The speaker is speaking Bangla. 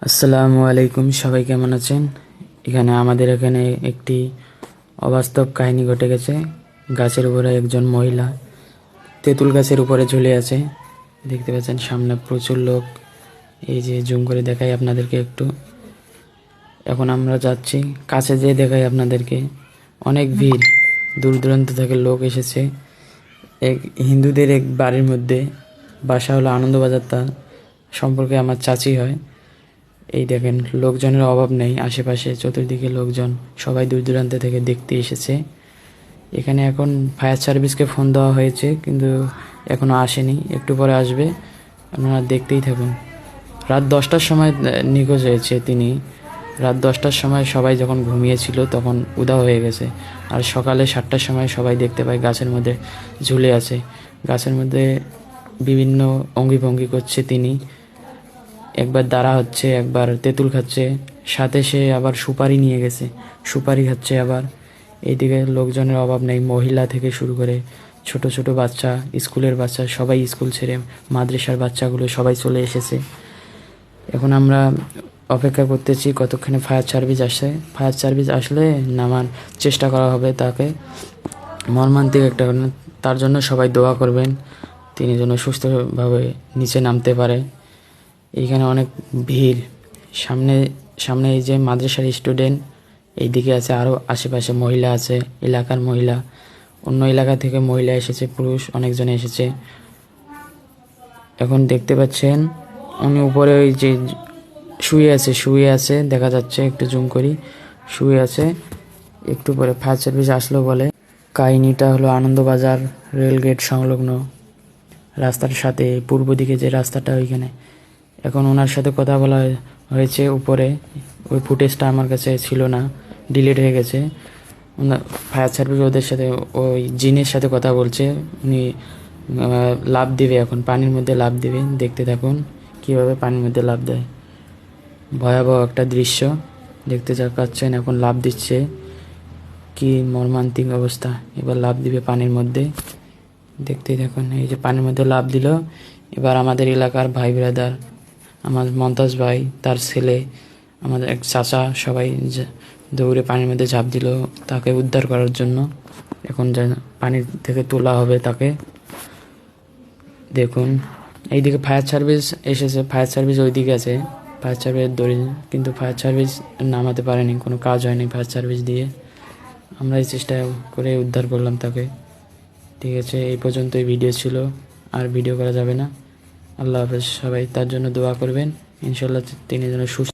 আসসালামু আলাইকুম, সবাই কেমন আছেন? আমাদের এখানে একটি অবাস্তব কাহিনী ঘটে গেছে। গাছের উপরে একজন মহিলা তেঁতুল গাছের উপরে ঝুলে আছে। দেখতে পাচ্ছেন সামনে প্রচুর লোক। এই যে জুম করে দেখাই আপনাদেরকে একটু। এখন আমরা যাচ্ছি, কাছে যেয়ে দেখাই আপনাদেরকে। অনেক ভিড়, দূর দূরান্ত থেকে লোক এসেছে। এক হিন্দুদের এক বাড়ির মধ্যে বাসা হলো আনন্দবাজার, তা সম্পর্কে আমার চাচি হয়। এই দেখেন, লোকজনের অভাব নেই, আশেপাশে চতুর্দিকে লোকজন, সবাই দূর দূরান্ত থেকে দেখতে এসেছে। এখানে এখন ফায়ার সার্ভিসকে ফোন দেওয়া হয়েছে, কিন্তু এখনও আসেনি, একটু পরে আসবে। আপনারা দেখতেই থাকুন। রাত 10টার সময় নিখোঁজ হয়েছে তিনি। রাত 10টার সময় সবাই যখন ঘুমিয়েছিল তখন উধাও হয়ে গেছে। আর সকালে 7টার সময় সবাই দেখতে পায় গাছের মধ্যে ঝুলে আছে। গাছের মধ্যে বিভিন্ন অঙ্গি ভঙ্গি করছে তিনি। একবার দাঁড়া হচ্ছে, একবার তেঁতুল খাচ্ছে, সাথে সে আবার সুপারি নিয়ে গেছে, সুপারি খাচ্ছে আবার। এইদিকে লোকজনের অভাব নেই, মহিলা থেকে শুরু করে ছোট ছোট বাচ্চা, স্কুলের বাচ্চা, সবাই স্কুল ছেড়ে, মাদ্রাসার বাচ্চাগুলো সবাই চলে এসেছে। এখন আমরা অপেক্ষা করতেছি কতক্ষণে ফায়ার সার্ভিস আসে। ফায়ার সার্ভিস আসলে নামার চেষ্টা করা হবে তাকে। মর্মান্তিক একটা ঘটনা, তার জন্য সবাই দোয়া করবেন, তিনি যেন সুস্থভাবে নিচে নামতে পারে। এইখানে অনেক ভিড়। সামনে সামনে এই যে মাদ্রাসার স্টুডেন্ট, এইদিকে আছে আরও আশেপাশে মহিলা আছে, এলাকার মহিলা, অন্য এলাকা থেকে মহিলা এসেছে, পুরুষ অনেকজন এসেছে। এখন দেখতে পাচ্ছেন উনি উপরে ওই যে শুয়ে আছে দেখা যাচ্ছে, একটু জুম করি, শুয়ে আছে। একটু পরে ফায়ার সার্ভিস আসলো বলে। কাহিনীটা হলো আনন্দবাজার রেলগেট সংলগ্ন রাস্তার সাথে পূর্ব দিকে যে রাস্তাটা, ওইখানে। এখন ওনার সাথে কথা বলা হয়েছে উপরে, ওই ফুটেজটা আমার কাছে ছিল না, ডিলিট হয়ে গেছে। ফায়ার সার্ভিস ওদের সাথে, ওই জিনের সাথে কথা বলছে। উনি লাফ দিবে, এখন পানির মধ্যে লাফ দিবে। দেখতে থাকুন কীভাবে পানির মধ্যে লাফ দেয়। ভয়াবহ একটা দৃশ্য দেখতে পাচ্ছেন। এখন লাফ দিচ্ছে, কি মর্মান্তিক অবস্থা। এবার লাফ দিবে পানির মধ্যে, দেখতেই থাকুন। এই যে পানির মধ্যে লাফ দিল। এবার আমাদের এলাকার ভাই ব্রাদার, আমার মমতাজ ভাই, তার ছেলে, আমাদের এক চাচা, সবাই দৌড়ে পানির মধ্যে ঝাঁপ দিল তাকে উদ্ধার করার জন্য। এখন পানির থেকে তোলা হবে তাকে। দেখুন এইদিকে ফায়ার সার্ভিস এসেছে, ফায়ার সার্ভিস ওইদিকে আছে, ফায়ার সার্ভিস দড়ি, কিন্তু ফায়ার সার্ভিস নামাতে পারেনি, কোনো কাজ হয়নি ফায়ার সার্ভিস দিয়ে। আমরা এই চেষ্টা করে উদ্ধার করলাম তাকে। ঠিক আছে, এই পর্যন্তই ভিডিও ছিল, আর ভিডিও করা যাবে না। আল্লাহ হাফেজ। সবাই তার জন্য দোয়া করবেন, ইনশাল্লাহ তিনি যেন সুস্থ